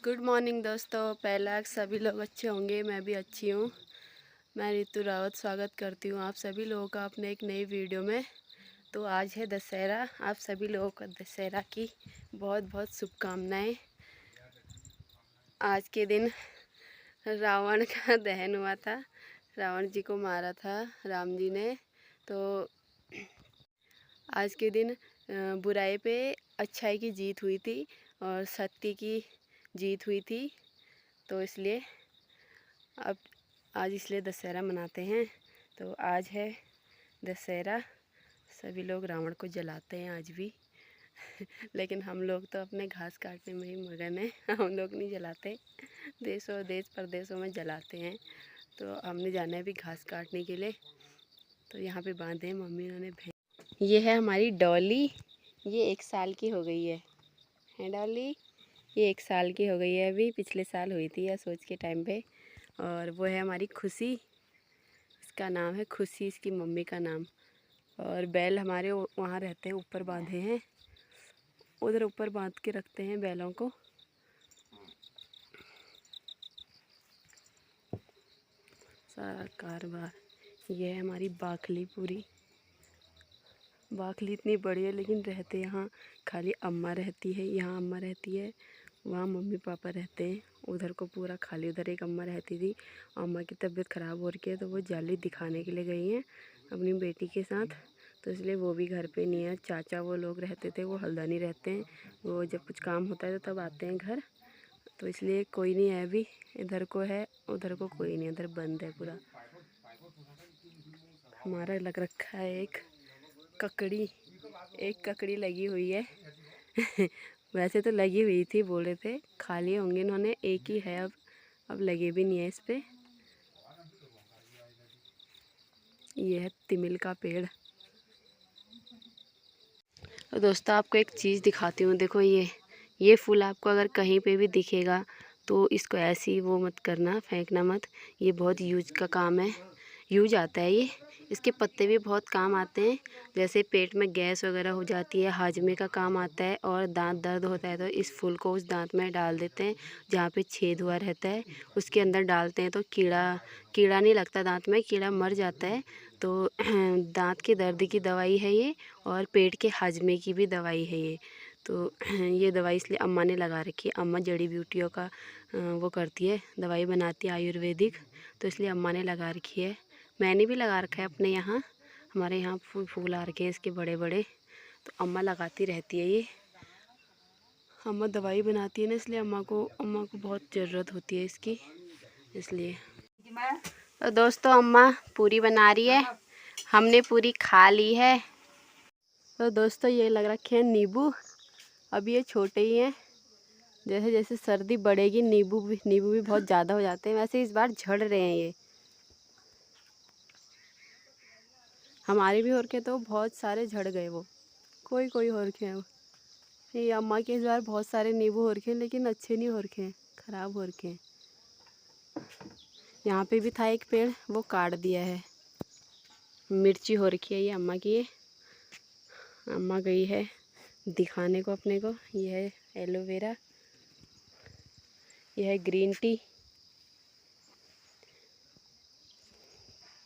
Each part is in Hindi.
गुड मॉर्निंग दोस्तों। पहला सभी लोग अच्छे होंगे, मैं भी अच्छी हूँ। मैं रितु रावत स्वागत करती हूँ आप सभी लोगों का अपने एक नई वीडियो में। तो आज है दशहरा, आप सभी लोगों को दशहरा की बहुत बहुत शुभकामनाएं। आज के दिन रावण का दहन हुआ था, रावण जी को मारा था राम जी ने। तो आज के दिन बुराई पे अच्छाई की जीत हुई थी और सत्य की जीत हुई थी। तो इसलिए अब आज इसलिए दशहरा मनाते हैं। तो आज है दशहरा, सभी लोग रावण को जलाते हैं आज भी लेकिन हम लोग तो अपने घास काटने में ही मगन हैं हम लोग नहीं जलाते, देश परदेशों में जलाते हैं। तो हमने जाना है अभी घास काटने के लिए। तो यहाँ पे बांधे हैं मम्मी उन्होंने भैंस। ये है हमारी डॉली, ये 1 साल की हो गई है डॉली? ये 1 साल की हो गई है, अभी पिछले साल हुई थी या सोच के टाइम पे। और वो है हमारी खुशी, इसका नाम है खुशी, इसकी मम्मी का नाम। और बैल हमारे वहाँ रहते हैं, ऊपर बांधे हैं, उधर ऊपर बांध के रखते हैं बैलों को। सारा कारोबार। ये है हमारी बाखली पूरी। बाखली इतनी बड़ी है लेकिन रहते यहाँ खाली अम्मा रहती है, यहाँ अम्मा रहती है, वहाँ मम्मी पापा रहते हैं। उधर को पूरा खाली, उधर एक अम्मा रहती थी, अम्मा की तबीयत ख़राब हो रही है तो वो जाली दिखाने के लिए गई हैं अपनी बेटी के साथ। तो इसलिए वो भी घर पे नहीं है। चाचा वो लोग रहते थे, वो हल्द्वानी रहते हैं, वो जब कुछ काम होता है तो तब आते हैं घर। तो इसलिए कोई नहीं है अभी, इधर को है उधर को कोई नहीं, इधर बंद है पूरा। हमारा लग रखा है एक ककड़ी लगी हुई है वैसे तो लगी हुई थी, बोल रहे थे खाली होंगे इन्होंने, एक ही है अब लगे भी नहीं है इस पे। ये है तिमिल का पेड़। तो दोस्तों आपको एक चीज़ दिखाती हूँ, देखो ये फूल आपको अगर कहीं पे भी दिखेगा तो इसको ऐसे ही वो मत करना, फेंकना मत। ये बहुत यूज का काम है, यूज आता है ये। इसके पत्ते भी बहुत काम आते हैं, जैसे पेट में गैस वगैरह हो जाती है, हाजमे का काम आता है। और दांत दर्द होता है तो इस फूल को उस दांत में डाल देते हैं जहाँ पे छेद हुआ रहता है, उसके अंदर डालते हैं तो कीड़ा नहीं लगता, दांत में कीड़ा मर जाता है। तो दांत के दर्द की दवाई है ये, और पेट के हाजमे की भी दवाई है ये। तो ये दवाई इसलिए अम्मा ने लगा रखी है। अम्मा जड़ी बूटियों का वो करती है, दवाई बनाती है आयुर्वेदिक, तो इसलिए अम्मा ने लगा रखी है। मैंने भी लगा रखा है अपने यहाँ, हमारे यहाँ फूल आ रखे हैं इसके बड़े बड़े, तो अम्मा लगाती रहती है ये। अम्मा दवाई बनाती है ना, इसलिए अम्मा को बहुत ज़रूरत होती है इसकी, इसलिए। तो दोस्तों अम्मा पूरी बना रही है, हमने पूरी खा ली है। तो दोस्तों ये लग रखे हैं नींबू, अभी ये छोटे ही हैं, जैसे जैसे सर्दी बढ़ेगी नींबू भी बहुत ज़्यादा हो जाते हैं। वैसे इस बार झड़ रहे हैं ये, हमारे भी हो रखे तो बहुत सारे झड़ गए, वो कोई कोई हो रखे हैं। ये अम्मा के इस बार बहुत सारे नींबू हो रखे हैं लेकिन अच्छे नहीं हो रखे हैं, ख़राब हो रखे हैं। यहाँ पे भी था एक पेड़, वो काट दिया है। मिर्ची हो रखी है ये अम्मा की, ये अम्मा गई है दिखाने को अपने को। ये है एलोवेरा, यह है ग्रीन टी,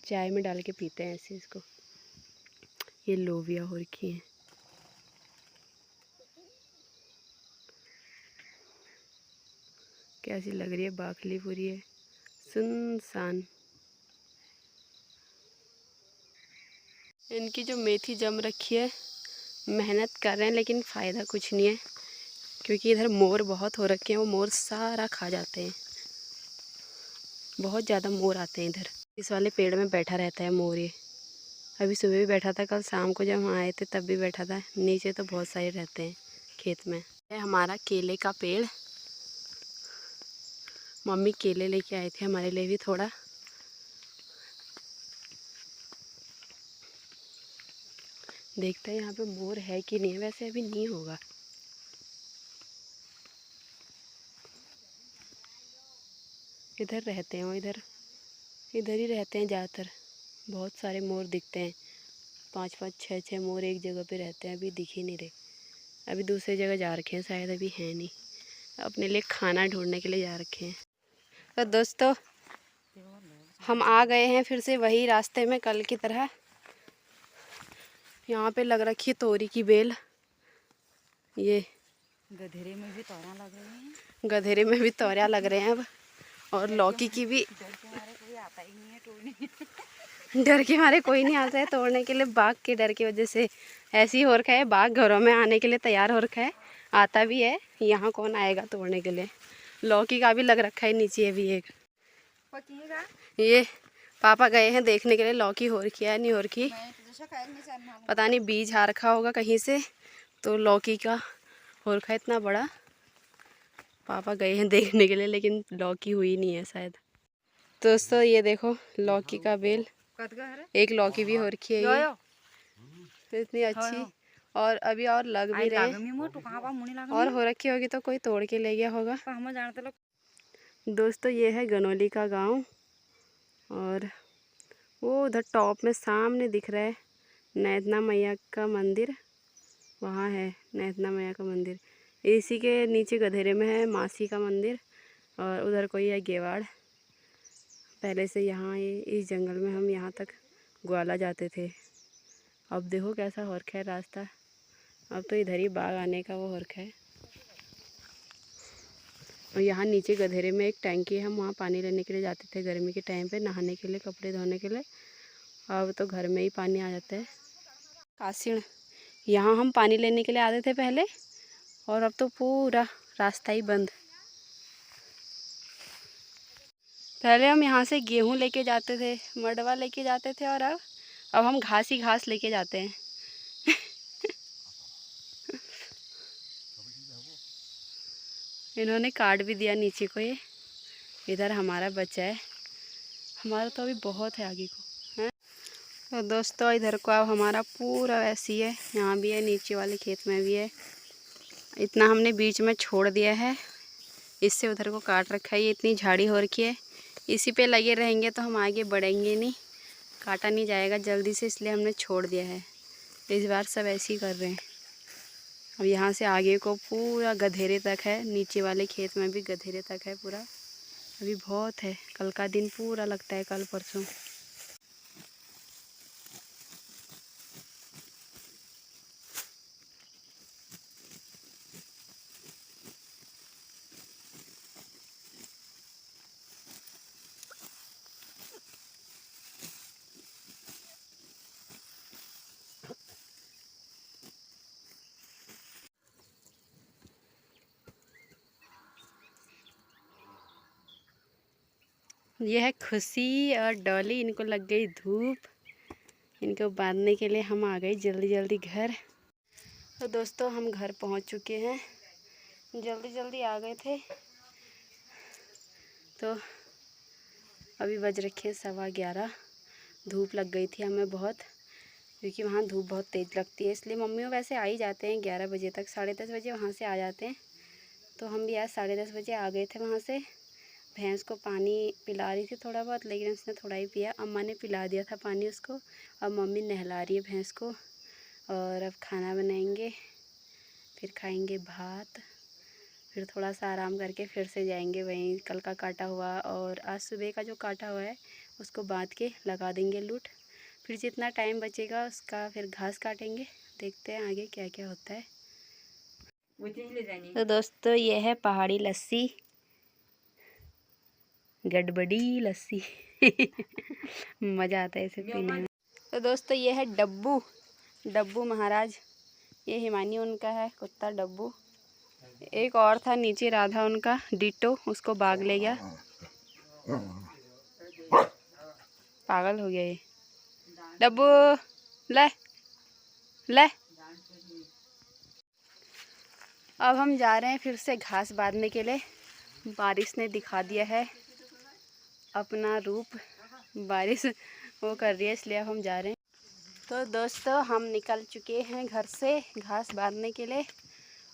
चाय में डाल के पीते हैं ऐसे इसको। ये लोबिया हो रखी है। कैसी लग रही है बाखली पूरी है, सुनसान। इनकी जो मेथी जम रखी है, मेहनत कर रहे हैं लेकिन फ़ायदा कुछ नहीं है, क्योंकि इधर मोर बहुत हो रखे हैं, वो मोर सारा खा जाते हैं। बहुत ज़्यादा मोर आते हैं इधर, इस वाले पेड़ में बैठा रहता है मोर ये। अभी सुबह भी बैठा था, कल शाम को जब हम आए थे तब भी बैठा था। नीचे तो बहुत सारे रहते हैं खेत में। है हमारा केले का पेड़, मम्मी केले लेके आए थे हमारे लिए भी थोड़ा। देखते हैं यहाँ पे मोर है कि नहीं, वैसे अभी नहीं होगा। इधर रहते हैं वो, इधर ही रहते हैं ज़्यादातर। बहुत सारे मोर दिखते हैं, 5-5 6-6 मोर एक जगह पे रहते हैं। अभी दिख ही नहीं रहे, अभी दूसरी जगह जा रखे हैं शायद, अभी हैं नहीं। अपने लिए खाना ढूंढने के लिए जा रखे हैं। तो दोस्तों हम आ गए हैं फिर से वही रास्ते में कल की तरह। यहाँ पे लग रखी है तोरी की बेल। ये गधेरे में भी तोरियां लग रही हैं। गधेरे में भी तोरियां लग रहे हैं अब। और लौकी की भी। डर के मारे कोई आता ही नहीं है तोड़ने। डर के मारे कोई नहीं आता है तोड़ने के लिए, बाघ के डर की वजह से ऐसी हो रखा है। बाघ घरों में आने के लिए तैयार हो रखा है, आता भी है। यहाँ कौन आएगा तोड़ने के लिए। लौकी का भी लग रखा है नीचे भी एक। ये पापा गए हैं देखने के लिए लौकी हो रखी है नहीं हो रखी। पता नहीं बीज आ रखा होगा कहीं से, तो लौकी का हो रखा है इतना बड़ा। पापा गए हैं देखने के लिए लेकिन लौकी हुई नहीं है शायद। दोस्तों ये देखो लौकी का बेल, एक लौकी भी हो रखी है ये इतनी अच्छी। और अभी और लग भी रहे हैं, और हो रखी होगी तो कोई तोड़ के ले गया होगा। दोस्तों ये है गनौली का गांव, और वो उधर टॉप में सामने दिख रहा है नैतना मैया का मंदिर। वहाँ है नैतना मैया का मंदिर। इसी के नीचे गधेरे में है मासी का मंदिर, और उधर कोई है गेवाड़। पहले से यहाँ इस जंगल में हम यहाँ तक ग्वाला जाते थे। अब देखो कैसा हो रखा है रास्ता। अब तो इधर ही बाग आने का वो हो रखा है। और यहाँ नीचे गधेरे में एक टैंकी है, हम वहाँ पानी लेने के लिए जाते थे गर्मी के टाइम पे, नहाने के लिए, कपड़े धोने के लिए। अब तो घर में ही पानी आ जाता है। कासीण, यहाँ हम पानी लेने के लिए आते थे पहले, और अब तो पूरा रास्ता ही बंद। पहले हम यहाँ से गेहूँ लेके जाते थे, मडवा लेके जाते थे, और अब हम घास ही घास लेके जाते हैं। इन्होंने काट भी दिया नीचे को। ये इधर हमारा बच्चा है, हमारा तो अभी बहुत है आगे को है। तो दोस्तों इधर को अब हमारा पूरा वैसी है, यहाँ भी है, नीचे वाले खेत में भी है। इतना हमने बीच में छोड़ दिया है, इससे उधर को काट रखा है। ये इतनी झाड़ी हो रखी है, इसी पे लगे रहेंगे तो हम आगे बढ़ेंगे नहीं, काटा नहीं जाएगा जल्दी से, इसलिए हमने छोड़ दिया है। इस बार सब ऐसे ही कर रहे हैं। अब यहाँ से आगे को पूरा गधेरे तक है, नीचे वाले खेत में भी गधेरे तक है पूरा। अभी बहुत है, कल का दिन पूरा लगता है, कल परसों। ये है खुशी और डॉली, इनको लग गई धूप। इनको बांधने के लिए हम आ गए जल्दी जल्दी घर। तो दोस्तों हम घर पहुंच चुके हैं, जल्दी जल्दी आ गए थे। तो अभी बज रखे 11:15। धूप लग गई थी हमें बहुत, क्योंकि वहाँ धूप बहुत तेज़ लगती है, इसलिए मम्मी वैसे आ ही जाते हैं 11 बजे तक, 10:30 बजे वहाँ से आ जाते हैं। तो हम भी आज 10:30 बजे आ गए थे वहाँ से। भैंस को पानी पिला रही थी थोड़ा बहुत, लेकिन उसने थोड़ा ही पिया। अम्मा ने पिला दिया था पानी उसको। अब मम्मी नहला रही है भैंस को, और अब खाना बनाएंगे, फिर खाएंगे भात, फिर थोड़ा सा आराम करके फिर से जाएंगे वहीं कल का काटा हुआ और आज सुबह का जो काटा हुआ है उसको बांध के लगा देंगे लूट। फिर जितना टाइम बचेगा उसका फिर घास काटेंगे। देखते हैं आगे क्या क्या होता है। तो दोस्तों ये है पहाड़ी लस्सी, गड़बड़ी लस्सी। मज़ा आता है इसे पीने में। तो दोस्तों ये है डब्बू, डब्बू महाराज। ये हिमानी उनका है कुत्ता डब्बू। एक और था नीचे राधा उनका डिटो, उसको बाग ले गया, पागल हो गया ये डब्बू। ले ले। अब हम जा रहे हैं फिर से घास बांधने के लिए। बारिश ने दिखा दिया है अपना रूप, बारिश वो कर रही है, इसलिए अब हम जा रहे हैं। तो दोस्तों हम निकल चुके हैं घर से घास बांधने के लिए।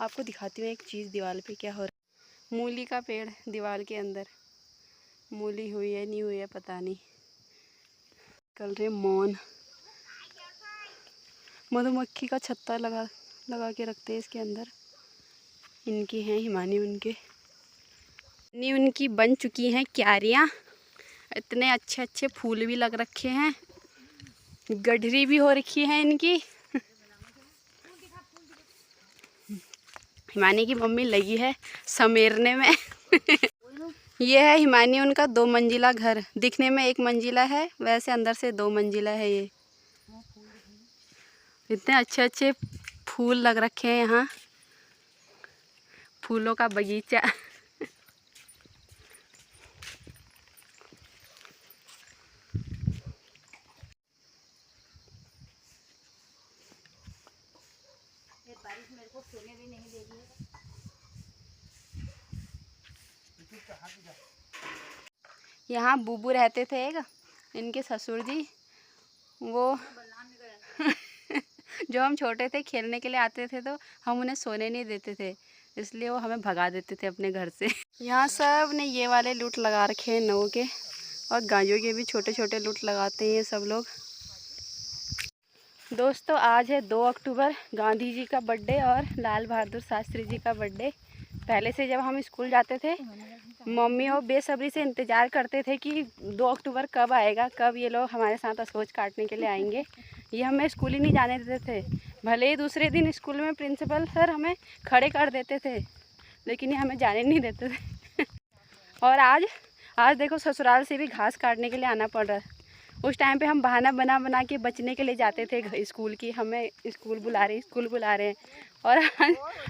आपको दिखाती हूँ एक चीज़ दीवार पे क्या हो रहा है। मूली का पेड़ दीवार के अंदर, मूली हुई है नहीं हुई है पता नहीं। कल रहे मौन, मधुमक्खी का छत्ता लगा के रखते हैं इसके अंदर। इनकी हैं हिमानी उनके नी उनकी बन चुकी हैं क्यारियाँ। इतने अच्छे अच्छे फूल भी लग रखे हैं, गठरी भी हो रखी है इनकी। हिमानी की मम्मी लगी है समेरने में। ये है हिमानी उनका 2 मंजिला घर। दिखने में 1 मंजिला है, वैसे अंदर से 2 मंजिला है ये। इतने अच्छे अच्छे फूल लग रखे हैं यहाँ, फूलों का बगीचा। बारिश मेरे को सोने भी नहीं देगी। यहाँ बूबू रहते थे एक, इनके ससुर जी। वो जो हम छोटे थे खेलने के लिए आते थे तो हम उन्हें सोने नहीं देते थे, इसलिए वो हमें भगा देते थे अपने घर से। यहाँ सब ने ये वाले लूट लगा रखे हैं नौ के, और गायों के भी छोटे छोटे लूट लगाते हैं ये सब लोग। दोस्तों आज है 2 अक्टूबर, गांधी जी का बर्थडे और लाल बहादुर शास्त्री जी का बर्थडे। पहले से जब हम स्कूल जाते थे, मम्मी और बेसब्री से इंतज़ार करते थे कि 2 अक्टूबर कब आएगा, कब ये लोग हमारे साथ असोज काटने के लिए आएंगे। ये हमें स्कूल ही नहीं जाने देते थे। भले ही दूसरे दिन स्कूल में प्रिंसिपल सर हमें खड़े कर देते थे, लेकिन ये हमें जाने नहीं देते थे। और आज देखो ससुराल से भी घास काटने के लिए आना पड़ रहा है। उस टाइम पे हम बहाना बना बना के बचने के लिए जाते थे स्कूल की, हमें स्कूल बुला रहे हैं। और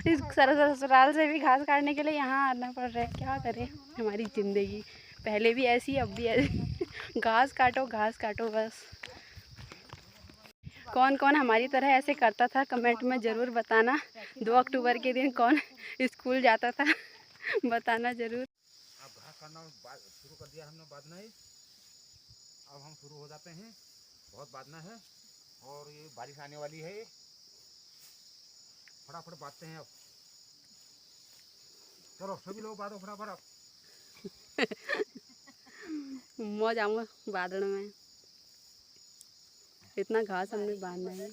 इस ससुराल से भी घास काटने के लिए यहाँ आना पड़ रहा है। क्या करें, हमारी ज़िंदगी पहले भी ऐसी अब भी ऐसी। घास काटो बस। कौन कौन हमारी तरह ऐसे करता था कमेंट में ज़रूर बताना। 2 अक्टूबर के दिन कौन स्कूल जाता था बताना ज़रूर। अब घास काटना शुरू कर दिया हमने, बांधना है। अब हम शुरू हो जाते हैं, बहुत बांधना है और ये बारिश आने वाली है। फटाफट बांधते हैं अब। चलो सभी लोग बांधो फटाफट। मौज आऊँ बादल में, इतना घास हमने बांधना है,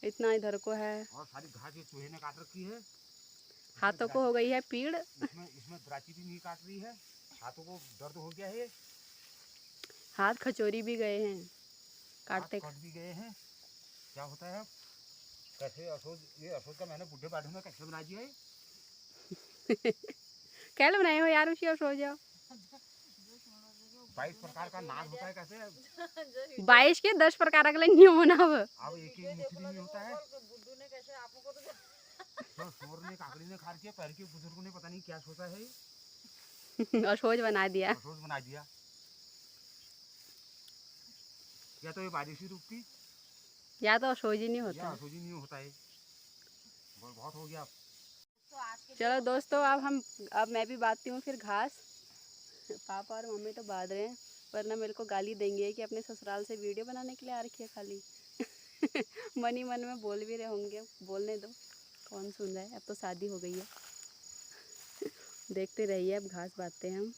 इतना इधर को है। और सारी घास ये चूहे ने काट रखी है। हाथों को हो गई है पीड़। इसमें द्राची भी नहीं काट रही है, हाथों को दर्द हो गया है। हाथ खचोरी भी गए हैं, काटते कट भी गए हैं। क्या होता है कैसे असोज, ये असोज का मैंने बुढ़े बाढ़ में कैसे बना दिया है। कैसे बनाए हो यार, उसी और सो जाओ। 22 प्रकार का नाग होता है कैसे। 22 के 10 प्रकार का नहीं होना। अब एक ही मुट्ठी में होता है। तो शोर ने काकड़ी ने खार किया, पहले के बुजुर्गों ने पता नहीं क्या सोचा है और सोच बना दिया। सोच बना दिया। या तो ये बारिश ही रुकती, या तो सोच ही नहीं होता। या सोच ही नहीं होता है। बहुत हो गया। चलो दोस्तों अब मैं भी बांधती हूँ फिर घास। पापा और मम्मी तो बांध रहे हैं, वरना मेरे को गाली देंगे कि अपने ससुराल से वीडियो बनाने के लिए आ रखी है खाली। मन ही मन में बोल भी रहे होंगे, बोलने दो, कौन सुन रहा है, अब तो शादी हो गई है। देखते रहिए, अब घास बांधते हैं हम।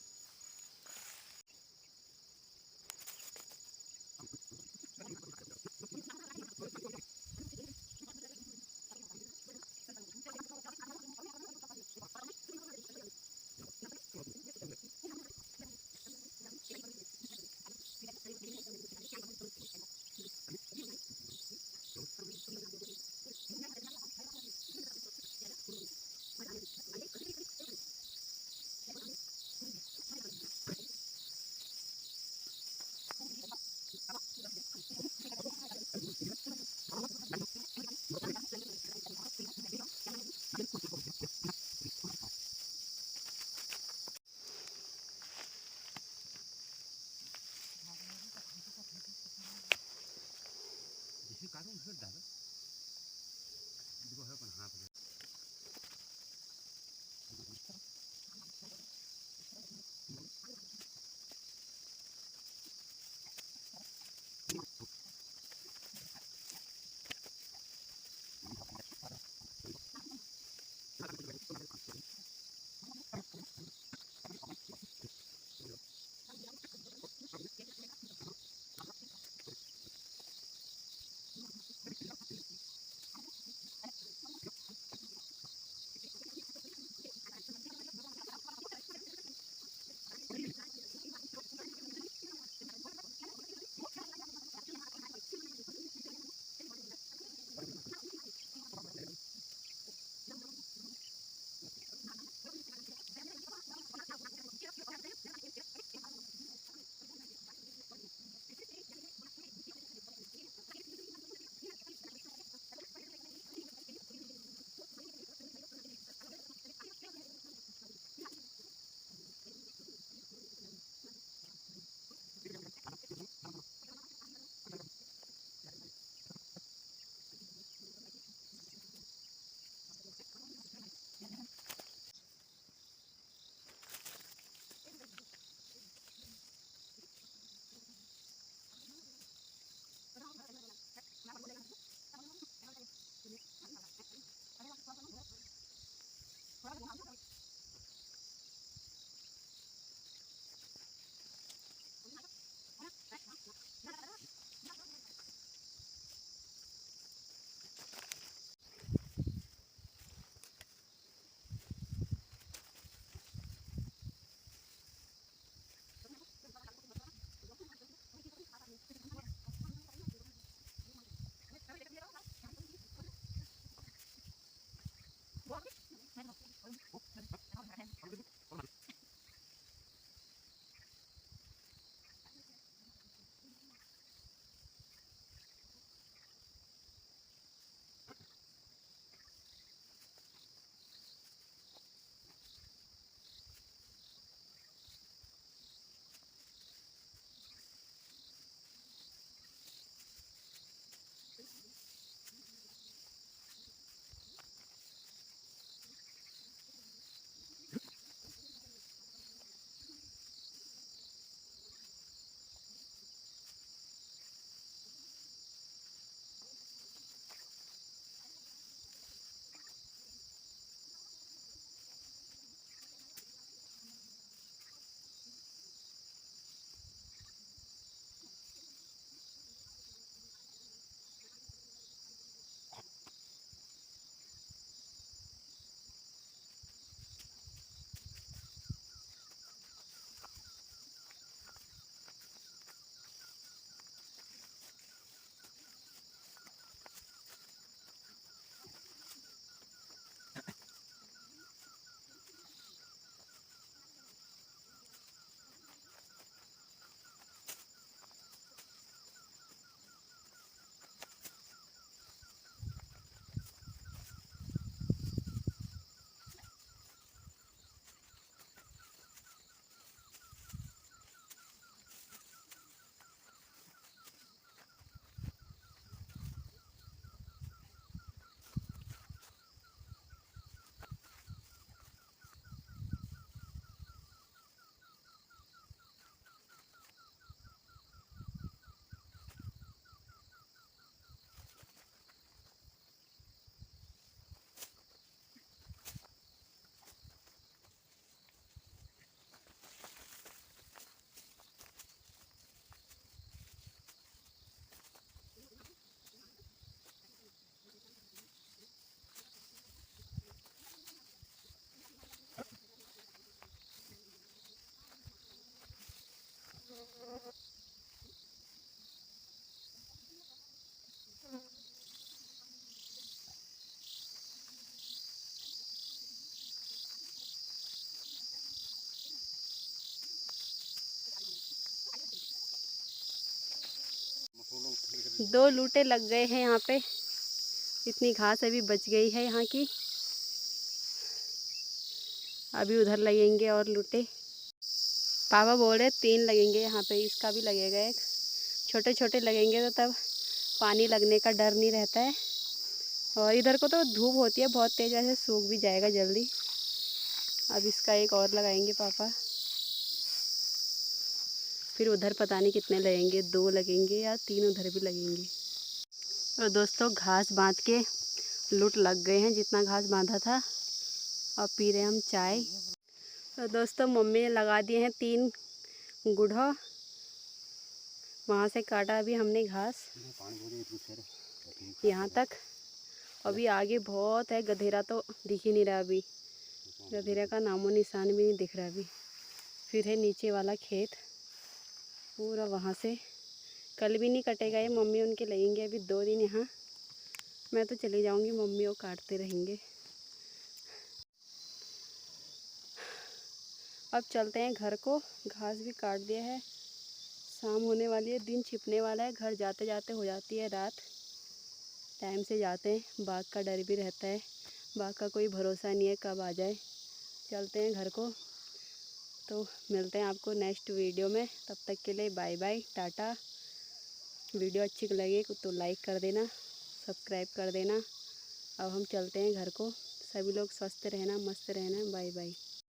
2 लूटे लग गए हैं यहाँ पे। इतनी घास अभी बच गई है यहाँ की। अभी उधर लगेंगे और लूटे। पापा बोल रहे 3 लगेंगे यहाँ पे, इसका भी लगेगा एक। छोटे छोटे लगेंगे तो तब पानी लगने का डर नहीं रहता है। और इधर को तो धूप होती है बहुत तेज़, ऐसे सूख भी जाएगा जल्दी। अब इसका एक और लगाएंगे पापा। फिर उधर पता नहीं कितने लगेंगे, 2 लगेंगे या 3 उधर भी लगेंगे। और दोस्तों घास बांध के लूट लग गए हैं, जितना घास बांधा था। और पी रहे हम चाय। तो दोस्तों मम्मी ने लगा दिए हैं 3 गुढ़ा। वहाँ से काटा अभी हमने घास यहाँ तक। अभी आगे बहुत है, गधेरा तो दिख ही नहीं रहा अभी। गधेरा का नामो निशान भी नहीं दिख रहा अभी। फिर है नीचे वाला खेत पूरा, वहाँ से कल भी नहीं कटेगा ये, मम्मी उनके लगेंगे अभी 2 दिन यहाँ। मैं तो चली जाऊँगी, मम्मी वो काटते रहेंगे। अब चलते हैं घर को, घास भी काट दिया है। शाम होने वाली है, दिन छिपने वाला है। घर जाते जाते हो जाती है रात। टाइम से जाते हैं, बाघ का डर भी रहता है। बाघ का कोई भरोसा नहीं है कब आ जाए। चलते हैं घर को। तो मिलते हैं आपको नेक्स्ट वीडियो में। तब तक के लिए बाय बाय, टाटा। वीडियो अच्छी लगे तो लाइक कर देना, सब्सक्राइब कर देना। अब हम चलते हैं घर को। सभी लोग स्वस्थ रहना, मस्त रहना। Bye bye.